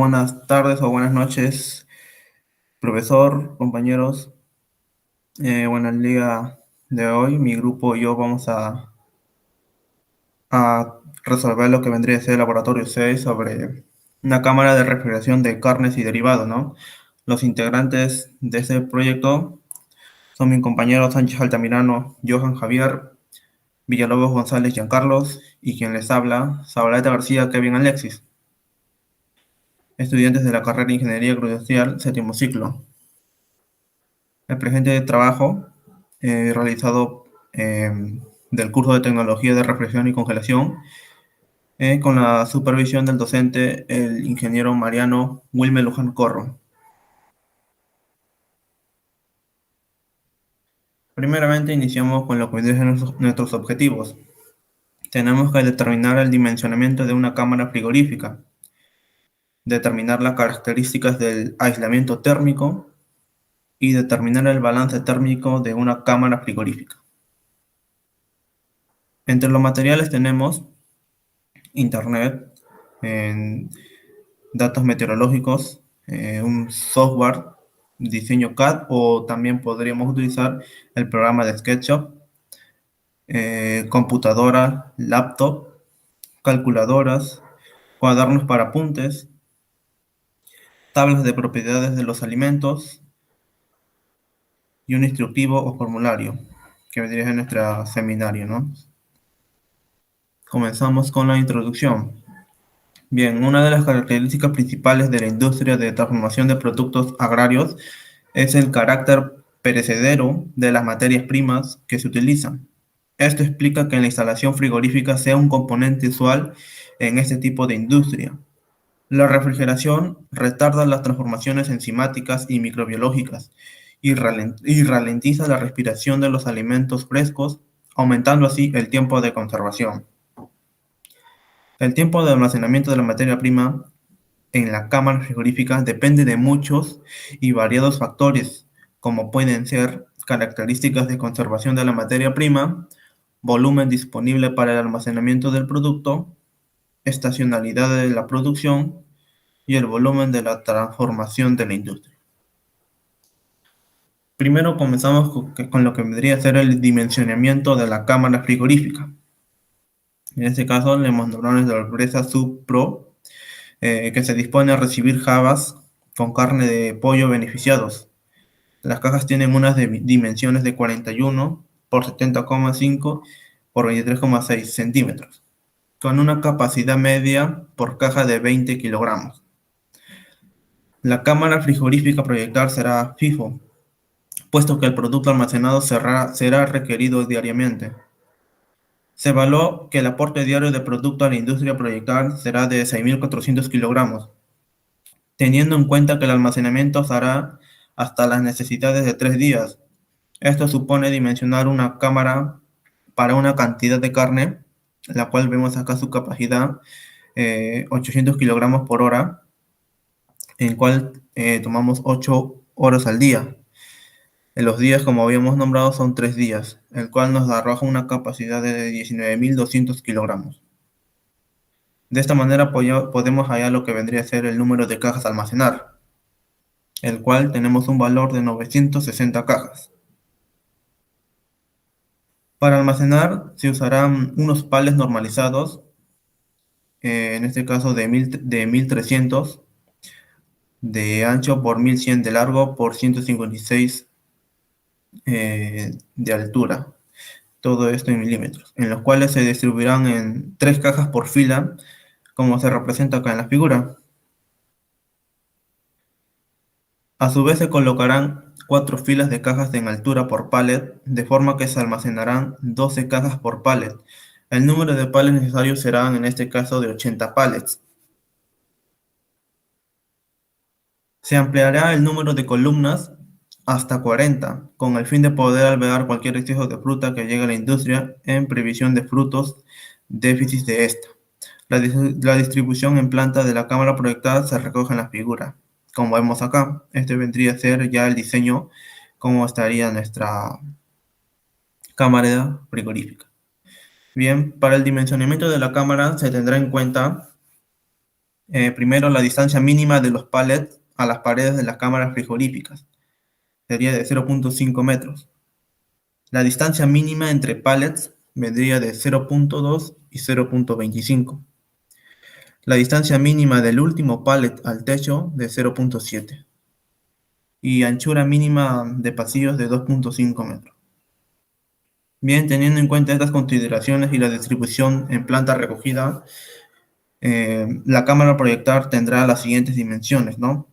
Buenas tardes o buenas noches, profesor, compañeros. Bueno, el día de hoy mi grupo y yo vamos a resolver lo que vendría a ser el laboratorio 6 sobre una cámara de refrigeración de carnes y derivados, ¿no? Los integrantes de este proyecto son mi compañero Sánchez Altamirano, Johan Javier, Villalobos González Giancarlos y quien les habla, Zabaleta García Kevin Alexis, estudiantes de la carrera de Ingeniería Agroindustrial, séptimo ciclo. El presente trabajo realizado del curso de Tecnología de Refrigeración y Congelación con la supervisión del docente, el ingeniero Mariano Wilmer Luján Corro. Primeramente iniciamos con lo que dicen nuestros objetivos. Tenemos que determinar el dimensionamiento de una cámara frigorífica, determinar las características del aislamiento térmico y determinar el balance térmico de una cámara frigorífica. Entre los materiales tenemos internet, en datos meteorológicos, un software, diseño CAD o también podríamos utilizar el programa de SketchUp, computadora, laptop, calculadoras, cuadernos para apuntes, tablas de propiedades de los alimentos y un instructivo o formulario que vendría en nuestro seminario, ¿no? Comenzamos con la introducción. Bien, una de las características principales de la industria de transformación de productos agrarios es el carácter perecedero de las materias primas que se utilizan. Esto explica que la instalación frigorífica sea un componente usual en este tipo de industria. La refrigeración retarda las transformaciones enzimáticas y microbiológicas y ralentiza la respiración de los alimentos frescos, aumentando así el tiempo de conservación. El tiempo de almacenamiento de la materia prima en la cámara frigorífica depende de muchos y variados factores, como pueden ser características de conservación de la materia prima, volumen disponible para el almacenamiento del producto, estacionalidad de la producción y el volumen de la transformación de la industria. Primero comenzamos con lo que vendría a ser el dimensionamiento de la cámara frigorífica. En este caso, le mostramos de la empresa Subpro, que se dispone a recibir jabas con carne de pollo beneficiados. Las cajas tienen unas dimensiones de 41 por 70,5 por 23,6 centímetros, con una capacidad media por caja de 20 kilogramos. La cámara frigorífica proyectar será FIFO, puesto que el producto almacenado será requerido diariamente. Se evaluó que el aporte diario de producto a la industria proyectar será de 6.400 kilogramos, teniendo en cuenta que el almacenamiento se hará hasta las necesidades de 3 días. Esto supone dimensionar una cámara para una cantidad de carne, la cual vemos acá su capacidad, 800 kilogramos por hora, en cual tomamos 8 horas al día. En los días, como habíamos nombrado, son 3 días, el cual nos arroja una capacidad de 19.200 kilogramos. De esta manera podemos hallar lo que vendría a ser el número de cajas a almacenar, el cual tenemos un valor de 960 cajas. Para almacenar se usarán unos palets normalizados, en este caso de 1300 de ancho por 1100 de largo por 156 de altura. Todo esto en milímetros, en los cuales se distribuirán en 3 cajas por fila, como se representa acá en la figura. A su vez se colocarán 4 filas de cajas en altura por pallet, de forma que se almacenarán 12 cajas por pallet. El número de pallets necesarios serán en este caso de 80 pallets. Se ampliará el número de columnas hasta 40, con el fin de poder albergar cualquier exceso de fruta que llegue a la industria en previsión de frutos déficits de esta. La distribución en planta de la cámara proyectada se recoge en la figura. Como vemos acá, este vendría a ser ya el diseño, cómo estaría nuestra cámara frigorífica. Bien, para el dimensionamiento de la cámara se tendrá en cuenta Primero, la distancia mínima de los pallets a las paredes de las cámaras frigoríficas sería de 0.5 metros. La distancia mínima entre pallets vendría de 0.2 y 0.25. La distancia mínima del último pallet al techo de 0.7. Y anchura mínima de pasillos de 2.5 metros. Bien, teniendo en cuenta estas consideraciones y la distribución en planta recogida, la cámara a proyectar tendrá las siguientes dimensiones, ¿no?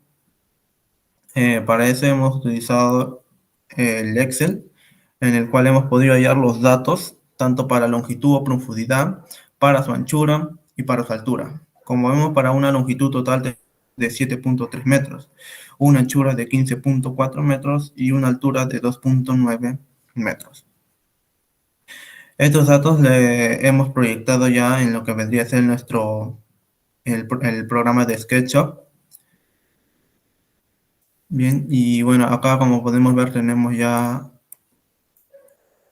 Para eso hemos utilizado el Excel, en el cual hemos podido hallar los datos, tanto para longitud o profundidad, para su anchura y para su altura. Como vemos, para una longitud total de 7.3 metros, una anchura de 15.4 metros y una altura de 2.9 metros. Estos datos le hemos proyectado ya en lo que vendría a ser el programa de SketchUp. Bien, y bueno, acá como podemos ver tenemos ya,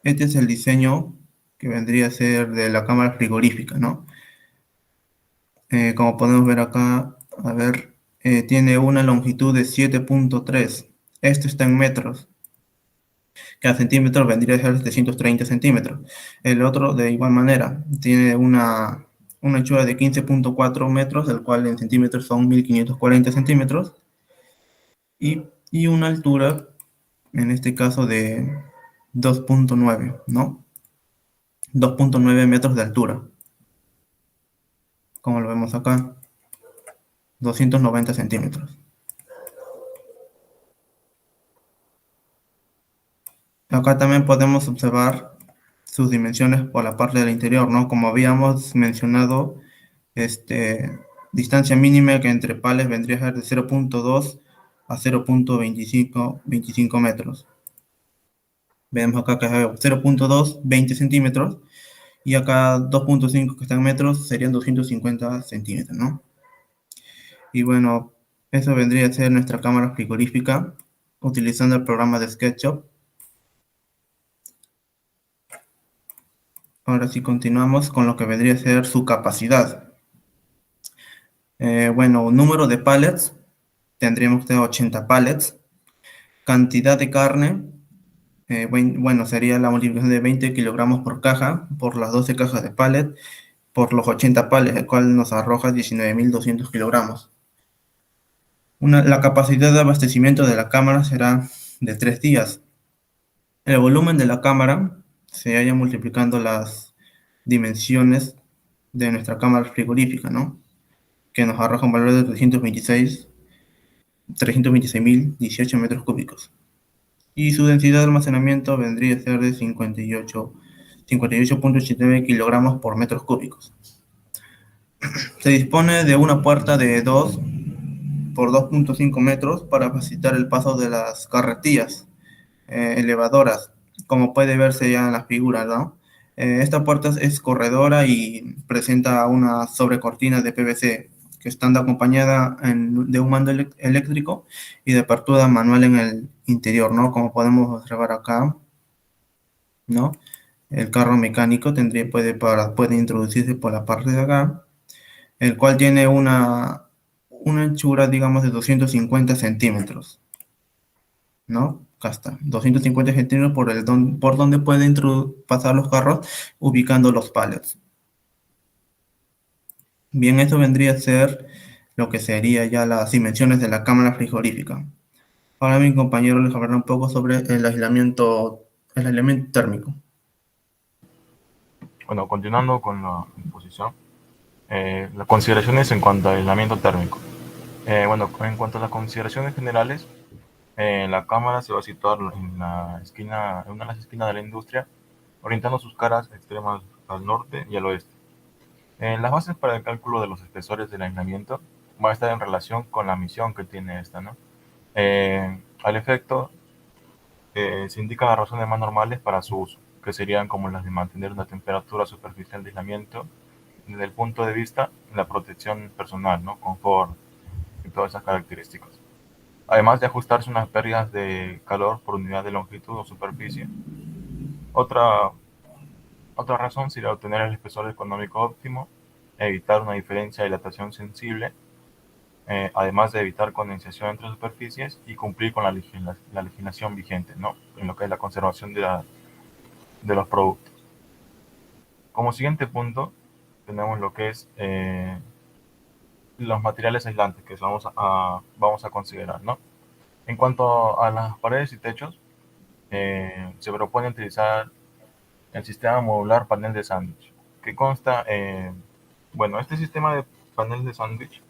este es el diseño que vendría a ser de la cámara frigorífica, ¿no? Como podemos ver acá, a ver, tiene una longitud de 7.3. Esto está en metros, que a centímetros vendría a ser 730 centímetros. El otro, de igual manera, tiene una anchura de 15.4 metros, el cual en centímetros son 1540 centímetros, y una altura, en este caso, de 2.9, ¿no? 2.9 metros de altura, como lo vemos acá, 290 centímetros. Acá también podemos observar sus dimensiones por la parte del interior, ¿no? Como habíamos mencionado, distancia mínima que entre pales vendría a ser de 0.2 a 0.25 metros. Vemos acá que es 0.2, 20 centímetros, y acá 2.5 que están en metros serían 250 centímetros, ¿no? Y bueno, eso vendría a ser nuestra cámara frigorífica utilizando el programa de SketchUp. Ahora sí continuamos con lo que vendría a ser su capacidad. Bueno, número de pallets, tendríamos de 80 pallets. Cantidad de carne, bueno, sería la multiplicación de 20 kilogramos por caja, por las 12 cajas de pallet, por los 80 pallets, el cual nos arroja 19.200 kilogramos. La capacidad de abastecimiento de la cámara será de 3 días. El volumen de la cámara se halla multiplicando las dimensiones de nuestra cámara frigorífica, ¿no? Que nos arroja un valor de 326.018 metros cúbicos. Y su densidad de almacenamiento vendría a ser de 58.89 kilogramos por metros cúbicos. Se dispone de una puerta de 2 por 2.5 metros para facilitar el paso de las carretillas elevadoras, como puede verse ya en la figura, ¿no? Esta puerta es corredora y presenta una sobrecortina de PVC que está acompañada de un mando eléctrico y de apertura manual en el interior, ¿no? Como podemos observar acá, ¿no? El carro mecánico puede introducirse por la parte de acá, el cual tiene una anchura, digamos, de 250 centímetros, ¿no? Acá está, 250 centímetros por donde pueden pasar los carros, ubicando los pallets. Bien, esto vendría a ser lo que sería ya las dimensiones de la cámara frigorífica. Ahora mi compañero les hablará un poco sobre el aislamiento térmico. Bueno, continuando con la exposición, las consideraciones en cuanto al aislamiento térmico. Bueno, en cuanto a las consideraciones generales, la cámara se va a situar en la esquina, en una de las esquinas de la industria, orientando sus caras extremas al norte y al oeste. Las bases para el cálculo de los espesores del aislamiento van a estar en relación con la misión que tiene esta, ¿no? Al efecto, se indican las razones más normales para su uso, que serían como las de mantener una temperatura superficial de aislamiento desde el punto de vista de la protección personal, ¿no? Confort y todas esas características. Además de ajustarse unas pérdidas de calor por unidad de longitud o superficie. Otra, otra razón sería obtener el espesor económico óptimo, evitar una diferencia de dilatación sensible además de evitar condensación entre superficies y cumplir con la legislación vigente, ¿no? En lo que es la conservación de los productos. Como siguiente punto, tenemos lo que es los materiales aislantes que vamos a considerar, ¿no? En cuanto a las paredes y techos, se propone utilizar el sistema modular panel de sándwich, que consta, bueno, este sistema de panel de sándwich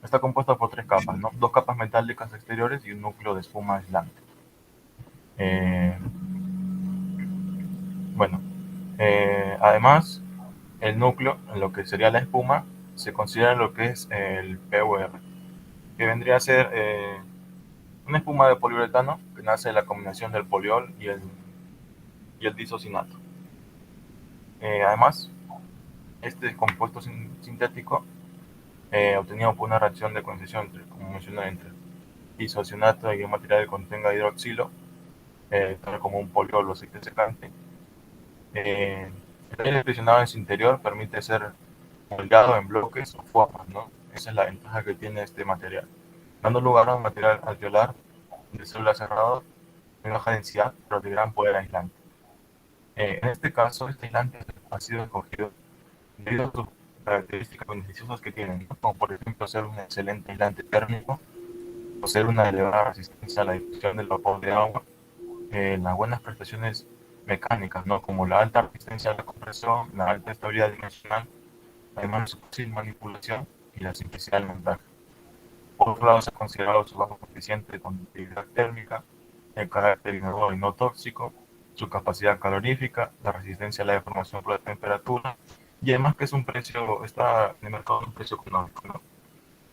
está compuesto por tres capas, ¿no? Dos capas metálicas exteriores y un núcleo de espuma aislante. Eh, bueno, además, el núcleo, en lo que sería la espuma, se considera lo que es el PUR, que vendría a ser una espuma de poliuretano que nace de la combinación del poliol y el disocinato. Además, este compuesto sintético obtenido por una reacción de condensación como mencioné, entre isocinato y un material que contenga hidroxilo, tal como un poliol o aceite secante. El aire presionado en su interior permite ser moldeado en bloques o formas, ¿no? Esa es la ventaja que tiene este material, dando lugar a un material alveolar de células cerradas de baja densidad, pero de gran poder aislante. En este caso, este aislante ha sido escogido debido a sus características beneficiosas que tienen, ¿no? Como por ejemplo ser un excelente aislante térmico, poseer una elevada resistencia a la difusión del vapor de agua, las buenas prestaciones mecánicas, ¿no? Como la alta resistencia a la compresión, la alta estabilidad dimensional, además de su fácil manipulación y la simplicidad del montaje. Por otro lado, se ha considerado su bajo coeficiente de conductividad térmica, el carácter inodoro y no tóxico, su capacidad calorífica, la resistencia a la deformación por la temperatura, y además que es está en el mercado a un precio económico, ¿no?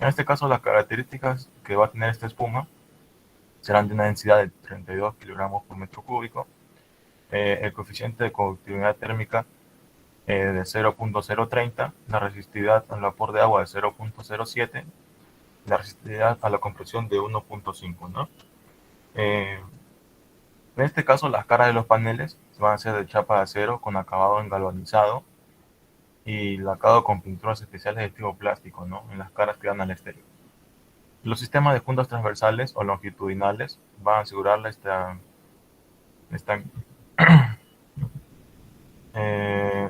En este caso, las características que va a tener esta espuma serán de una densidad de 32 kilogramos por metro cúbico, el coeficiente de conductividad térmica de 0.030, la resistividad al vapor de agua de 0.07, la resistividad a la compresión de 1.5, ¿no? En este caso, las caras de los paneles van a ser de chapa de acero con acabado en galvanizado y lacado con pinturas especiales de tipo plástico, ¿no? En las caras que dan al exterior. Los sistemas de puntas transversales o longitudinales van a asegurar esta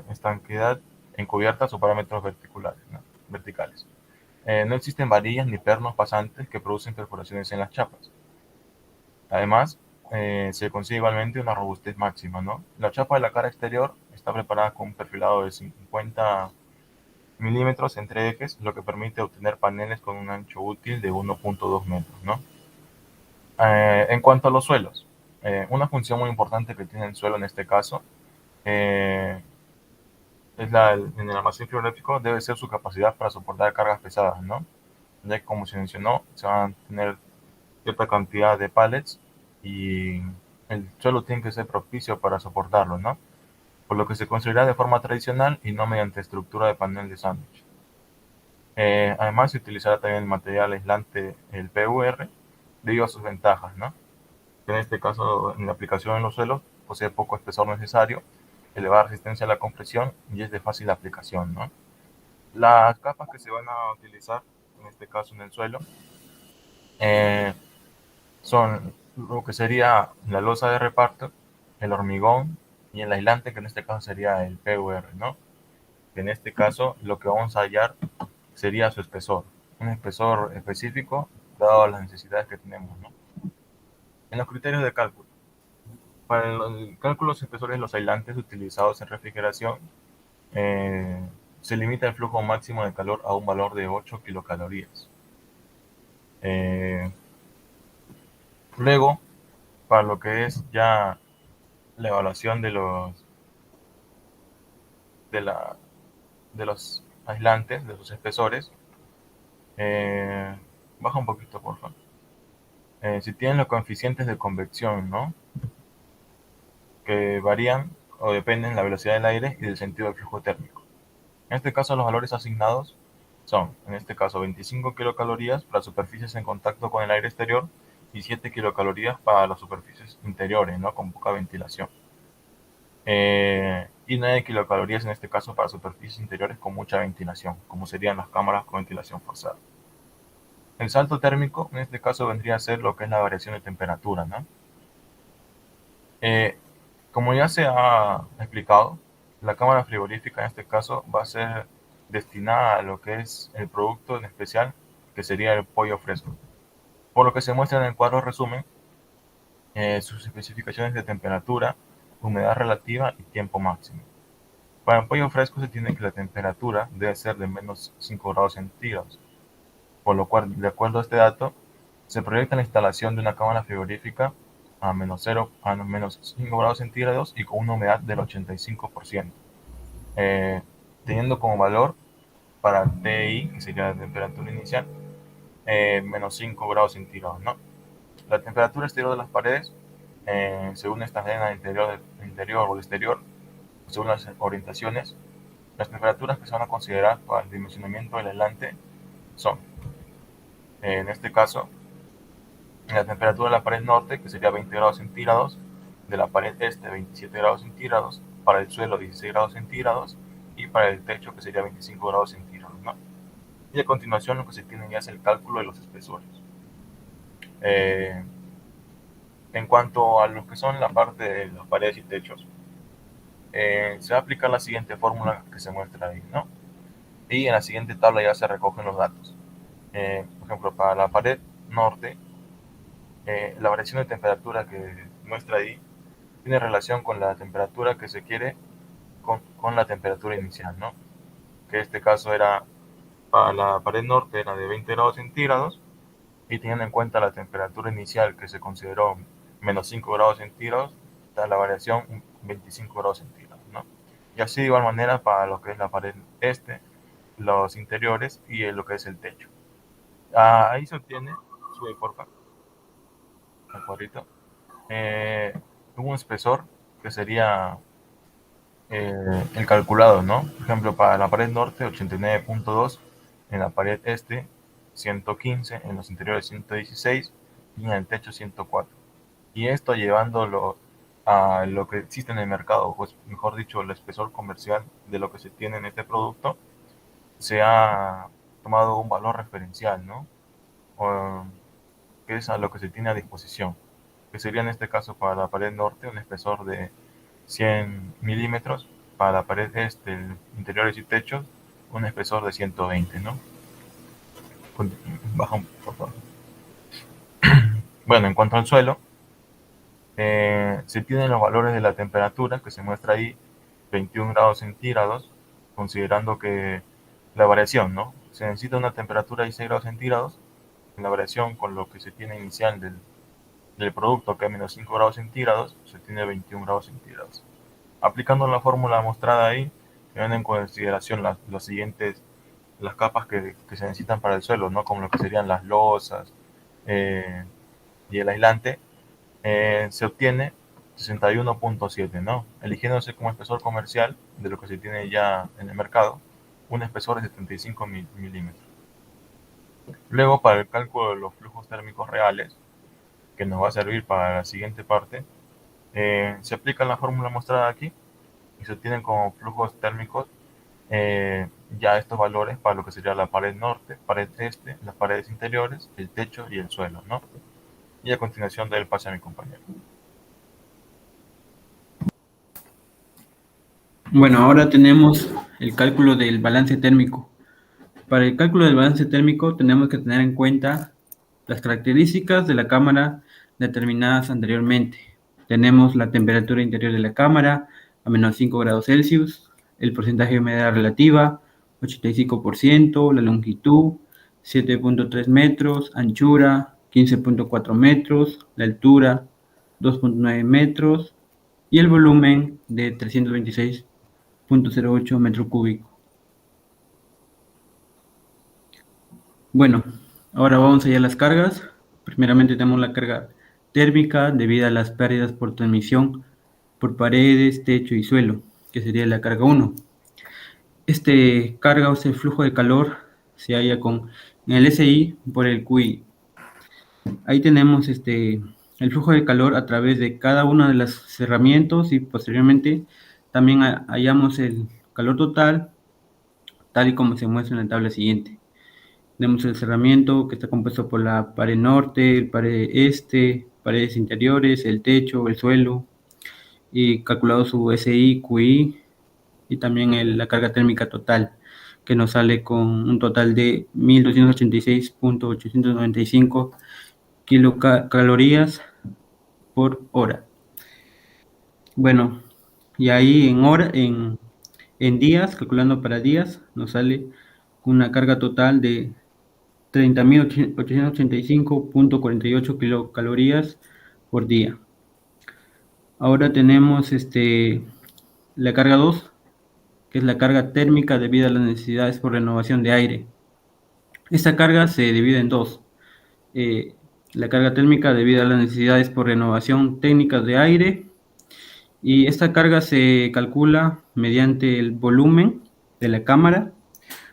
estanquidad en cubiertas o parámetros verticales. No existen varillas ni pernos pasantes que producen perforaciones en las chapas. Además, se consigue igualmente una robustez máxima, ¿no? La chapa de la cara exterior está preparada con un perfilado de 50 milímetros entre ejes, lo que permite obtener paneles con un ancho útil de 1.2 metros, ¿no? En cuanto a los suelos, una función muy importante que tiene el suelo en este caso eh, en el almacén frigorífico debe ser su capacidad para soportar cargas pesadas, ¿no? Ya que como se mencionó, se van a tener cierta cantidad de pallets y el suelo tiene que ser propicio para soportarlo, ¿no? Por lo que se construirá de forma tradicional y no mediante estructura de panel de sándwich. Además, se utilizará también el material aislante, el PUR, debido a sus ventajas, ¿no? En este caso, en la aplicación en los suelos, posee poco espesor necesario, elevada resistencia a la compresión y es de fácil aplicación, ¿no? Las capas que se van a utilizar, en este caso en el suelo, eh, son lo que sería la losa de reparto, el hormigón y el aislante, que en este caso sería el PUR, ¿no? Que en este caso lo que vamos a hallar sería su espesor, un espesor específico dado las necesidades que tenemos, ¿no? En los criterios de cálculo. Para el cálculo de los espesores, los aislantes utilizados en refrigeración eh, se limita el flujo máximo de calor a un valor de 8 kilocalorías. Eh, Luego, para lo que es ya la evaluación de, la, de los aislantes, de sus espesores, eh, baja un poquito, por favor. Si tienen los coeficientes de convección, ¿no? Que varían o dependen de la velocidad del aire y del sentido del flujo térmico. En este caso, los valores asignados son, en este caso, 25 kilocalorías para superficies en contacto con el aire exterior y 7 kilocalorías para las superficies interiores, ¿no? Con poca ventilación. Y 9 kilocalorías en este caso para superficies interiores con mucha ventilación, como serían las cámaras con ventilación forzada. El salto térmico en este caso vendría a ser lo que es la variación de temperatura, ¿no? Como ya se ha explicado, la cámara frigorífica en este caso va a ser destinada a lo que es el producto en especial, que sería el pollo fresco. Por lo que se muestra en el cuadro resumen, sus especificaciones de temperatura, humedad relativa y tiempo máximo. Para el pollo fresco se tiene que la temperatura debe ser de menos 5 grados centígrados, por lo cual, de acuerdo a este dato, se proyecta la instalación de una cámara frigorífica a menos 5 grados centígrados y con una humedad del 85%, teniendo como valor para TI, que sería la temperatura inicial, menos 5 grados centígrados, ¿no? La temperatura exterior de las paredes, según esta cadena interior o exterior, según las orientaciones, las temperaturas que se van a considerar para el dimensionamiento del aislante son, en este caso, la temperatura de la pared norte, que sería 20 grados centígrados, de la pared este 27 grados centígrados, para el suelo 16 grados centígrados y para el techo, que sería 25 grados centígrados, ¿no? Y a continuación lo que se tiene ya es el cálculo de los espesores. En cuanto a lo que son la parte de las paredes y techos, se va a aplicar la siguiente fórmula que se muestra ahí, ¿no? Y en la siguiente tabla ya se recogen los datos. Por ejemplo, para la pared norte, la variación de temperatura que muestra ahí tiene relación con la temperatura que se quiere con la temperatura inicial, ¿no? Que en este caso era, para la pared norte era de 20 grados centígrados y teniendo en cuenta la temperatura inicial que se consideró menos 5 grados centígrados, está la variación 25 grados centígrados, ¿no? Y así de igual manera para lo que es la pared este, los interiores y lo que es el techo. Ahí se obtiene, sube porfa, el cuadrito, un espesor que sería el calculado, ¿no? Por ejemplo, para la pared norte 89.2, en la pared este 115, en los interiores 116 y en el techo 104. Y esto llevándolo a lo que existe en el mercado, pues mejor dicho, el espesor comercial de lo que se tiene en este producto, se ha tomado un valor referencial, ¿no? O, que es a lo que se tiene a disposición, que sería en este caso para la pared norte un espesor de 100 milímetros, para la pared este, interiores y techos, un espesor de 120, ¿no? Baja por favor. Bueno, en cuanto al suelo, se tienen los valores de la temperatura que se muestra ahí, 21 grados centígrados, considerando que la variación, ¿no? Se necesita una temperatura de 16 grados centígrados, en la variación con lo que se tiene inicial del producto, que es menos 5 grados centígrados, se tiene 21 grados centígrados. Aplicando la fórmula mostrada ahí, se ven en consideración las siguientes, las capas que se necesitan para el suelo, ¿no? Como lo que serían las losas y el aislante, se obtiene 61.7, ¿no? Eligiéndose como espesor comercial de lo que se tiene ya en el mercado, un espesor de 75 milímetros. Luego, para el cálculo de los flujos térmicos reales, que nos va a servir para la siguiente parte, se aplica la fórmula mostrada aquí y se obtienen como flujos térmicos ya estos valores para lo que sería la pared norte, pared este, las paredes interiores, el techo y el suelo, ¿no? Y a continuación de él pase a mi compañero. Bueno, ahora tenemos el cálculo del balance térmico. Para el cálculo del balance térmico tenemos que tener en cuenta las características de la cámara determinadas anteriormente. Tenemos la temperatura interior de la cámara a menos 5 grados Celsius, el porcentaje de humedad relativa 85%, la longitud 7.3 metros, anchura 15.4 metros, la altura 2.9 metros y el volumen de 326.08 metros cúbicos. Bueno, ahora vamos allá a las cargas. Primeramente tenemos la carga térmica debido a las pérdidas por transmisión por paredes, techo y suelo, que sería la carga 1. Este carga o sea, el flujo de calor se halla en el SI por el QI. Ahí tenemos el flujo de calor a través de cada una de las cerramientos y posteriormente también hallamos el calor total, tal y como se muestra en la tabla siguiente. Tenemos el cerramiento, que está compuesto por la pared norte, el pared este, paredes interiores, el techo, el suelo, y calculado su SI, QI, y también la carga térmica total, que nos sale con un total de 1286.895 kilocalorías por hora. Bueno, y ahí en días, calculando para días, nos sale una carga total de 30.885.48 kilocalorías por día. Ahora tenemos la carga 2, que es la carga térmica debido a las necesidades por renovación de aire. Esta carga se divide en dos. La carga térmica debido a las necesidades por renovación técnicas de aire, y esta carga se calcula mediante el volumen de la cámara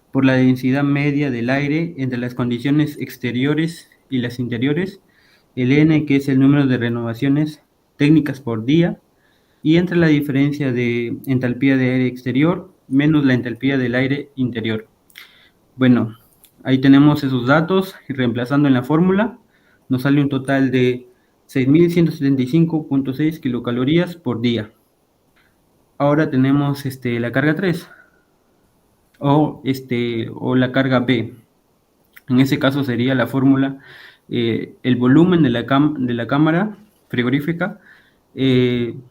por la densidad media del aire entre las condiciones exteriores y las interiores, el N, que es el número de renovaciones técnicas por día, y entre la diferencia de entalpía de aire exterior menos la entalpía del aire interior. Bueno, ahí tenemos esos datos, y reemplazando en la fórmula nos sale un total de 6.175.6 kilocalorías por día. Ahora tenemos la carga 3 o la carga B. En ese caso sería la fórmula, el volumen de la cámara frigorífica, el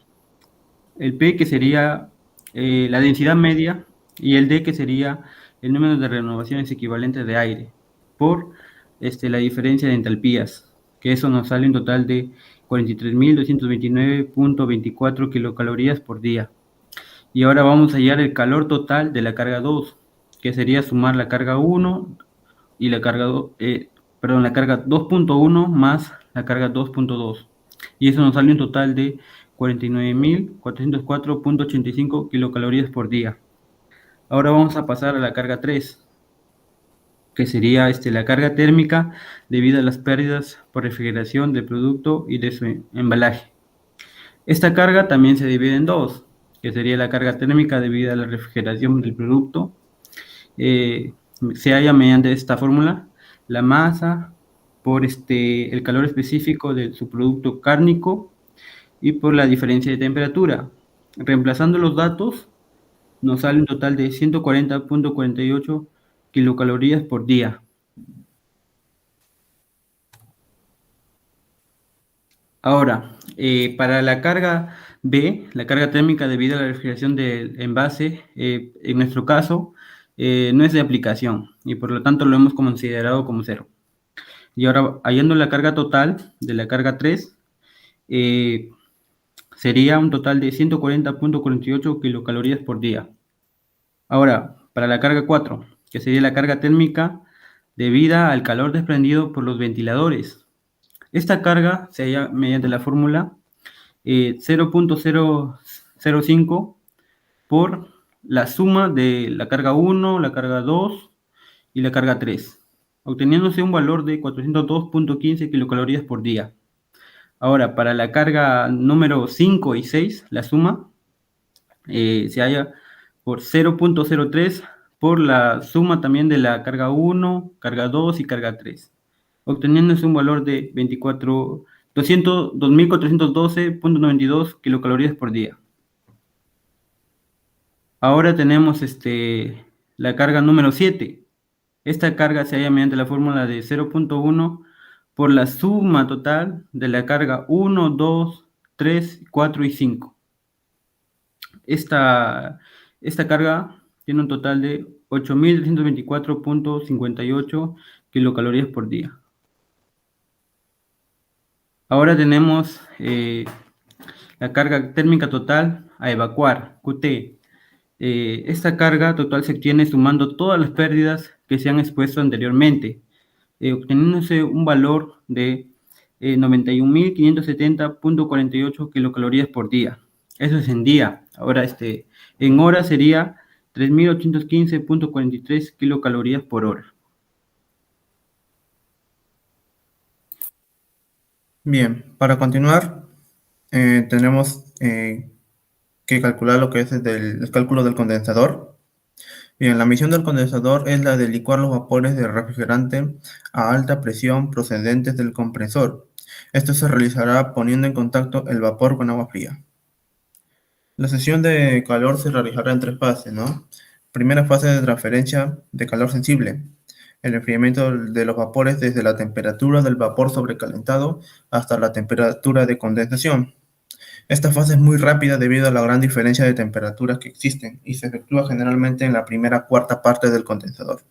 P, que sería la densidad media, y el D, que sería el número de renovaciones equivalentes de aire, por la diferencia de entalpías, que eso nos sale un total de 43.229.24 kilocalorías por día. Y ahora vamos a hallar el calor total de la carga 2, que sería sumar la carga 1 y la carga la carga 2.1 más la carga 2.2. Y eso nos sale un total de 49.404.85 kilocalorías por día. Ahora vamos a pasar a la carga 3, que sería la carga térmica debido a las pérdidas por refrigeración del producto y de su embalaje. Esta carga también se divide en dos, que sería la carga térmica debido a la refrigeración del producto. Se halla mediante esta fórmula la masa por el calor específico de su producto cárnico y por la diferencia de temperatura. Reemplazando los datos, nos sale un total de 140.48 kilocalorías por día. Ahora, para la carga B, la carga térmica debido a la refrigeración del envase, en nuestro caso, no es de aplicación, y por lo tanto lo hemos considerado como cero. Y ahora, hallando la carga total de la carga 3, sería un total de 140.48 kilocalorías por día. Ahora, para la carga 4, que sería la carga térmica debida al calor desprendido por los ventiladores. Esta carga se halla mediante la fórmula 0.005 por la suma de la carga 1, la carga 2 y la carga 3, obteniéndose un valor de 402.15 kilocalorías por día. Ahora, para la carga número 5 y 6, la suma se halla por 0.03 por la suma también de la carga 1, carga 2 y carga 3, obteniéndose un valor de 2.412.92 kilocalorías por día. Ahora tenemos la carga número 7. Esta carga se halla mediante la fórmula de 0.1 por la suma total de la carga 1, 2, 3, 4 y 5. Esta carga tiene un total de 8.324.58 kilocalorías por día. Ahora tenemos la carga térmica total a evacuar, QT. Esta carga total se obtiene sumando todas las pérdidas que se han expuesto anteriormente, obteniéndose un valor de 91.570.48 kilocalorías por día. Eso es en día. Ahora en hora sería 3.815.43 kilocalorías por hora. Bien, para continuar, tenemos que calcular lo que es el cálculo del condensador. Bien, la misión del condensador es la de licuar los vapores de refrigerante a alta presión procedentes del compresor. Esto se realizará poniendo en contacto el vapor con agua fría. La sesión de calor se realizará en tres fases, ¿no? Primera fase de transferencia de calor sensible. El enfriamiento de los vapores desde la temperatura del vapor sobrecalentado hasta la temperatura de condensación. Esta fase es muy rápida debido a la gran diferencia de temperaturas que existen y se efectúa generalmente en la primera cuarta parte del condensador.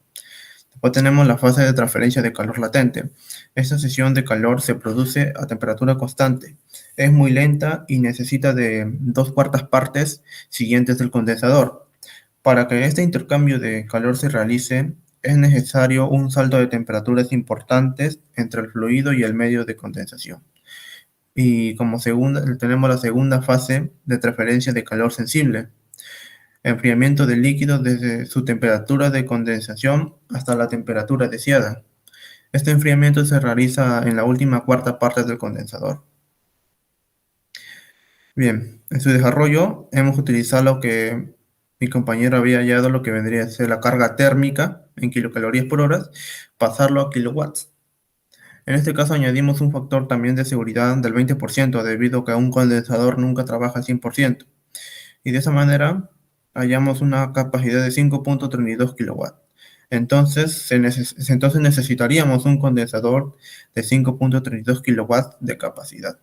Después tenemos la fase de transferencia de calor latente. Esta sesión de calor se produce a temperatura constante. Es muy lenta y necesita de dos cuartas partes siguientes del condensador. Para que este intercambio de calor se realice, es necesario un salto de temperaturas importantes entre el fluido y el medio de condensación. Y como segunda, tenemos la segunda fase de transferencia de calor sensible. Enfriamiento del líquido desde su temperatura de condensación hasta la temperatura deseada. Este enfriamiento se realiza en la última cuarta parte del condensador. Bien, en su desarrollo hemos utilizado lo que mi compañero había hallado, lo que vendría a ser la carga térmica en kilocalorías por hora, pasarlo a kilowatts. En este caso añadimos un factor también de seguridad del 20% debido a que un condensador nunca trabaja al 100%. Y de esa manera hallamos una capacidad de 5.32 kilowatts. Entonces necesitaríamos un condensador de 5.32 kilowatts de capacidad.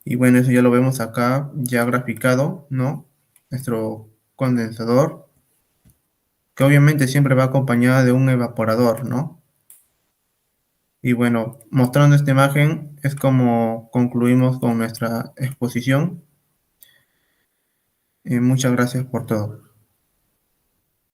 Y bueno, eso ya lo vemos acá ya graficado, ¿no? Nuestro condensador, que obviamente siempre va acompañada de un evaporador, ¿no? Y bueno, mostrando esta imagen es como concluimos con nuestra exposición. Muchas gracias por todo.